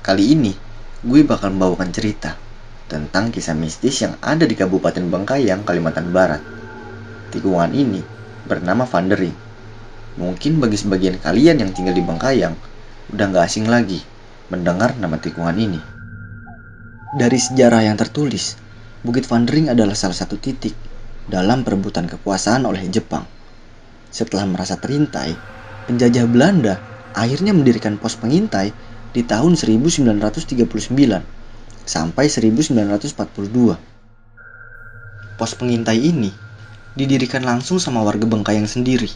Kali ini, gue bakal membawakan cerita tentang kisah mistis yang ada di Kabupaten Bengkayang, Kalimantan Barat. Tikungan ini bernama Vandering. Mungkin bagi sebagian kalian yang tinggal di Bengkayang, udah gak asing lagi mendengar nama tikungan ini. Dari sejarah yang tertulis, Bukit Vandering adalah salah satu titik dalam perebutan kekuasaan oleh Jepang. Setelah merasa terintai, penjajah Belanda akhirnya mendirikan pos pengintai di tahun 1939 sampai 1942. Pos pengintai ini didirikan langsung sama warga Bengkayang sendiri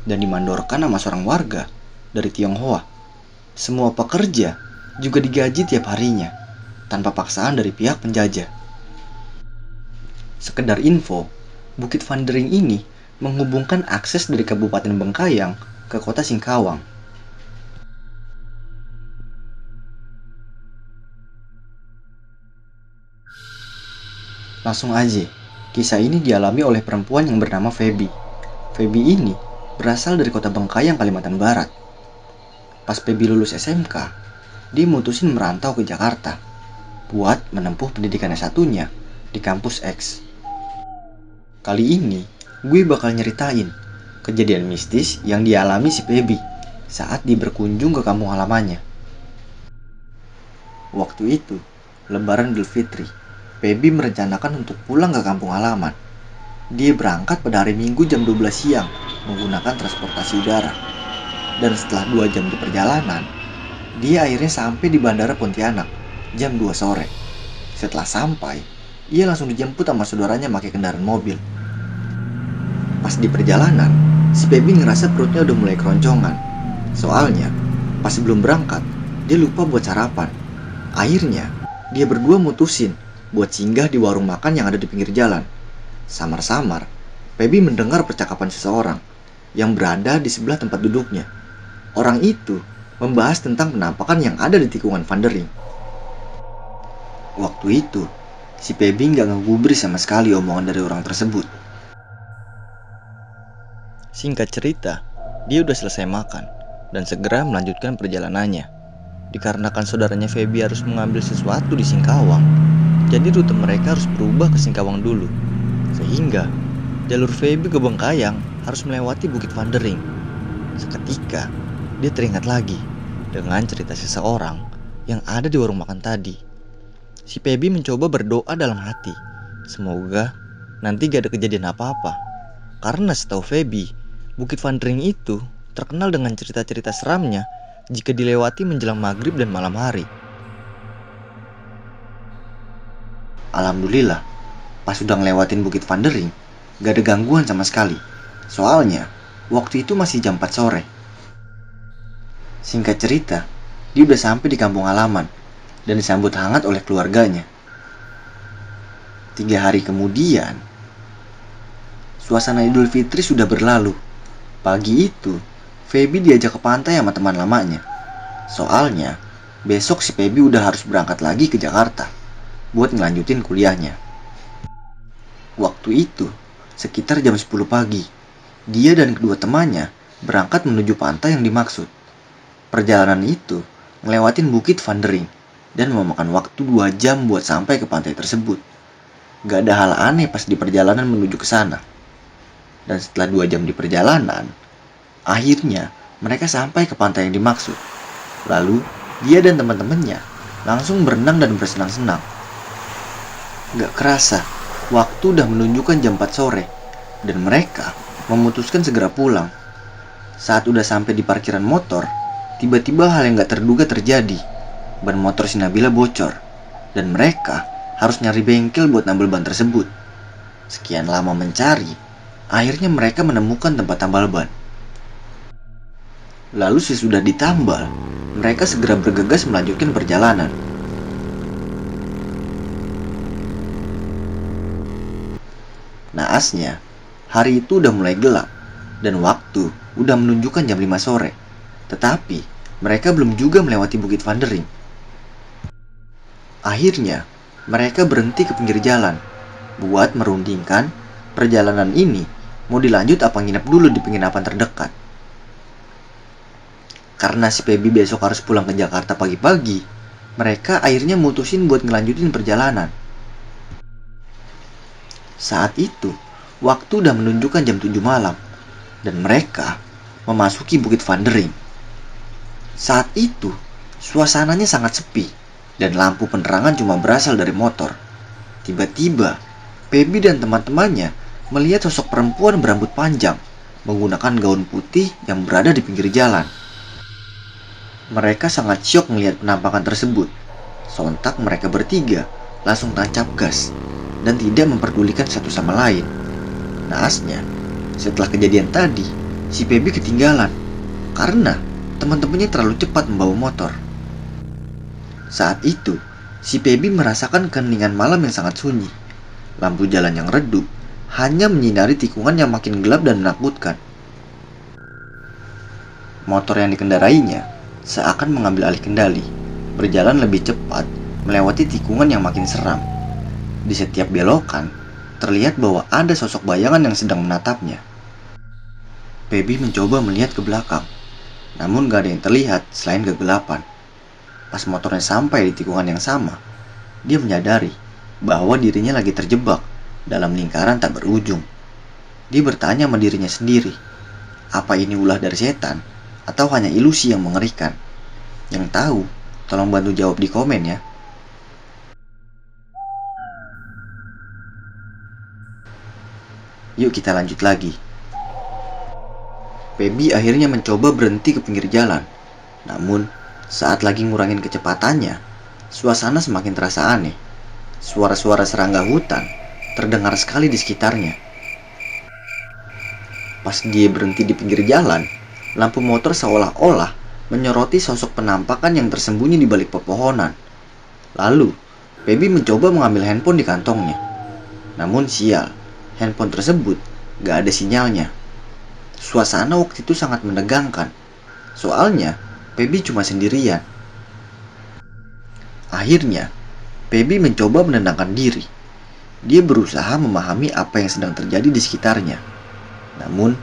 dan dimandorkan sama seorang warga dari Tionghoa. Semua pekerja juga digaji tiap harinya tanpa paksaan dari pihak penjajah. Sekedar info, Bukit Vandering ini menghubungkan akses dari Kabupaten Bengkayang ke kota Singkawang. Langsung aja, kisah ini dialami oleh perempuan yang bernama Feby. Feby ini berasal dari kota Bengkayang, Kalimantan Barat. Pas Feby lulus SMK, dia mutusin merantau ke Jakarta buat menempuh pendidikan S1-nya di kampus X. Kali ini, gue bakal nyeritain kejadian mistis yang dialami si Feby saat dia berkunjung ke kampung halamannya. Waktu itu, Lebaran Idul Fitri, Feby merencanakan untuk pulang ke kampung halaman. Dia berangkat pada hari Minggu jam 12 siang menggunakan transportasi udara. Dan setelah 2 jam di perjalanan, dia akhirnya sampai di Bandara Pontianak jam 2 sore. Setelah sampai, ia langsung dijemput sama saudaranya pakai kendaraan mobil. Pas di perjalanan, si Feby ngerasa perutnya udah mulai keroncongan. Soalnya, pas sebelum berangkat, dia lupa buat sarapan. Akhirnya, dia berdua mutusin buat singgah di warung makan yang ada di pinggir jalan. Samar-samar, Feby mendengar percakapan seseorang yang berada di sebelah tempat duduknya. Orang itu membahas tentang penampakan yang ada di tikungan Vandering. Waktu itu, si Feby gak ngegubris sama sekali omongan dari orang tersebut. Singkat cerita, dia udah selesai makan dan segera melanjutkan perjalanannya. Dikarenakan saudaranya Feby harus mengambil sesuatu di Singkawang, jadi rute mereka harus berubah ke Singkawang dulu. Sehingga jalur Feby ke Bengkayang harus melewati Bukit Vandering. Seketika, dia teringat lagi dengan cerita seseorang yang ada di warung makan tadi. Si Feby mencoba berdoa dalam hati, semoga nanti gak ada kejadian apa-apa. Karena setahu Feby, Bukit Vandering itu terkenal dengan cerita-cerita seramnya jika dilewati menjelang maghrib dan malam hari. Alhamdulillah, pas sudah ngelewatin Bukit Vandering, gak ada gangguan sama sekali. Soalnya, waktu itu masih jam 4 sore. Singkat cerita, dia udah sampai di kampung halaman dan disambut hangat oleh keluarganya. 3 hari kemudian, suasana Idul Fitri sudah berlalu. Pagi itu, Feby diajak ke pantai sama teman lamanya. Soalnya, besok si Feby udah harus berangkat lagi ke Jakarta buat ngelanjutin kuliahnya. Waktu itu, sekitar jam 10 pagi, dia dan kedua temannya berangkat menuju pantai yang dimaksud. Perjalanan itu ngelewatin Bukit Vandering dan memakan waktu 2 jam buat sampai ke pantai tersebut. Gak ada hal aneh pas di perjalanan menuju ke sana. Dan setelah 2 jam di perjalanan, akhirnya mereka sampai ke pantai yang dimaksud. Lalu, dia dan teman-temannya langsung berenang dan bersenang-senang. Gak kerasa, waktu udah menunjukkan jam 4 sore dan mereka memutuskan segera pulang. Saat udah sampai di parkiran motor, tiba-tiba hal yang gak terduga terjadi. Ban motor si Nabila bocor dan mereka harus nyari bengkel buat nambal ban tersebut. Sekian lama mencari, akhirnya mereka menemukan tempat tambal ban. Lalu sesudah ditambal, mereka segera bergegas melanjutkan perjalanan. Naasnya, hari itu udah mulai gelap dan waktu udah menunjukkan jam 5 sore. Tetapi, mereka belum juga melewati Bukit Vandering. Akhirnya, mereka berhenti ke pinggir jalan buat merundingkan perjalanan ini mau dilanjut apa nginep dulu di penginapan terdekat. Karena si Feby besok harus pulang ke Jakarta pagi-pagi, Mereka akhirnya mutusin buat ngelanjutin perjalanan. Saat itu, waktu udah menunjukkan jam 7 malam, dan mereka memasuki Bukit Vandering. Saat itu, suasananya sangat sepi, dan lampu penerangan cuma berasal dari motor. Tiba-tiba, Feby dan teman-temannya melihat sosok perempuan berambut panjang, menggunakan gaun putih yang berada di pinggir jalan. Mereka sangat syok melihat penampakan tersebut. Sontak mereka bertiga langsung tancap gas dan tidak memperdulikan satu sama lain. Naasnya, setelah kejadian tadi, si Feby ketinggalan karena teman-temannya terlalu cepat membawa motor. Saat itu, si Feby merasakan keheningan malam yang sangat sunyi. Lampu jalan yang redup hanya menyinari tikungan yang makin gelap dan menakutkan. Motor yang dikendarainya seakan mengambil alih kendali, berjalan lebih cepat melewati tikungan yang makin seram. Di setiap belokan, terlihat bahwa ada sosok bayangan yang sedang menatapnya. Feby mencoba melihat ke belakang, namun gak ada yang terlihat selain kegelapan. Pas motornya sampai di tikungan yang sama, dia menyadari bahwa dirinya lagi terjebak dalam lingkaran tak berujung. Dia bertanya sama dirinya sendiri, apa ini ulah dari setan atau hanya ilusi yang mengerikan? Yang tahu, tolong bantu jawab di komen ya. Yuk kita lanjut lagi. Feby akhirnya mencoba berhenti ke pinggir jalan. Namun, saat lagi ngurangin kecepatannya, suasana semakin terasa aneh. Suara-suara serangga hutan terdengar sekali di sekitarnya. Pas dia berhenti di pinggir jalan, lampu motor seolah-olah menyoroti sosok penampakan yang tersembunyi di balik pepohonan. Lalu, Feby mencoba mengambil handphone di kantongnya. Namun sial, handphone tersebut gak ada sinyalnya. Suasana waktu itu sangat menegangkan. Soalnya, Feby cuma sendirian. Akhirnya, Feby mencoba menenangkan diri. Dia berusaha memahami apa yang sedang terjadi di sekitarnya. Namun,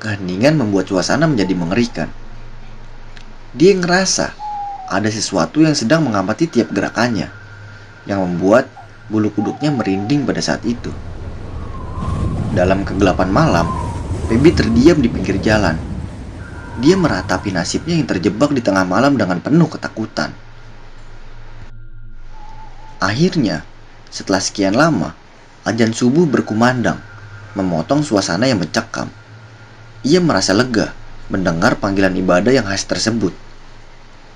keheningan membuat suasana menjadi mengerikan. Dia ngerasa ada sesuatu yang sedang mengamati tiap gerakannya, yang membuat bulu kuduknya merinding pada saat itu. Dalam kegelapan malam, Feby terdiam di pinggir jalan. Dia meratapi nasibnya yang terjebak di tengah malam dengan penuh ketakutan. Akhirnya, setelah sekian lama, azan subuh berkumandang, memotong suasana yang mencekam. Ia merasa lega mendengar panggilan ibadah yang khas tersebut.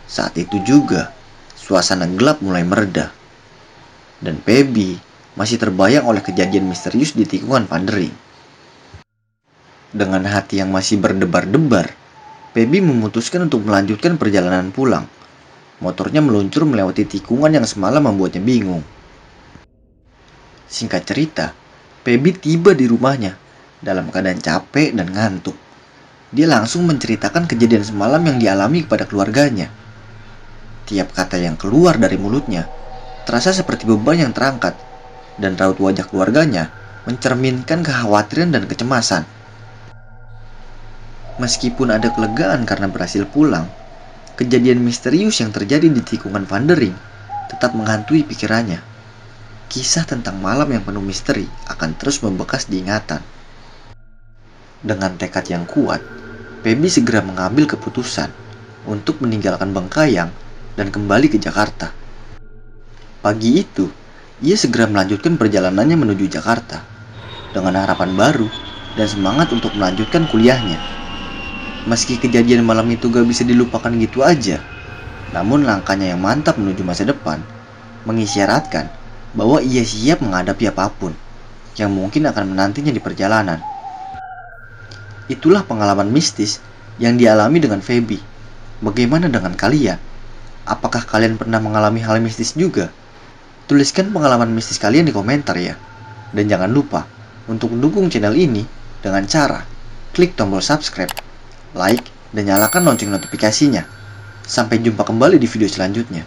Saat itu juga, suasana gelap mulai mereda. Dan Feby masih terbayang oleh kejadian misterius di tikungan Vandering. Dengan hati yang masih berdebar-debar, Feby memutuskan untuk melanjutkan perjalanan pulang. Motornya meluncur melewati tikungan yang semalam membuatnya bingung. Singkat cerita, Feby tiba di rumahnya dalam keadaan capek dan ngantuk. Dia langsung menceritakan kejadian semalam yang dialami kepada keluarganya. Tiap kata yang keluar dari mulutnya terasa seperti beban yang terangkat, dan raut wajah keluarganya mencerminkan kekhawatiran dan kecemasan. Meskipun ada kelegaan karena berhasil pulang, kejadian misterius yang terjadi di tikungan Vandering tetap menghantui pikirannya. Kisah tentang malam yang penuh misteri akan terus membekas di ingatan. Dengan tekad yang kuat, Feby segera mengambil keputusan untuk meninggalkan Bengkayang dan kembali ke Jakarta. Pagi itu, ia segera melanjutkan perjalanannya menuju Jakarta dengan harapan baru dan semangat untuk melanjutkan kuliahnya. Meski kejadian malam itu gak bisa dilupakan gitu aja, namun langkahnya yang mantap menuju masa depan mengisyaratkan bahwa ia siap menghadapi apapun yang mungkin akan menantinya di perjalanan. Itulah pengalaman mistis yang dialami dengan Feby. Bagaimana dengan kalian? Apakah kalian pernah mengalami hal mistis juga? Tuliskan pengalaman mistis kalian di komentar ya. Dan jangan lupa untuk mendukung channel ini dengan cara klik tombol subscribe, like, dan nyalakan lonceng notifikasinya. Sampai jumpa kembali di video selanjutnya.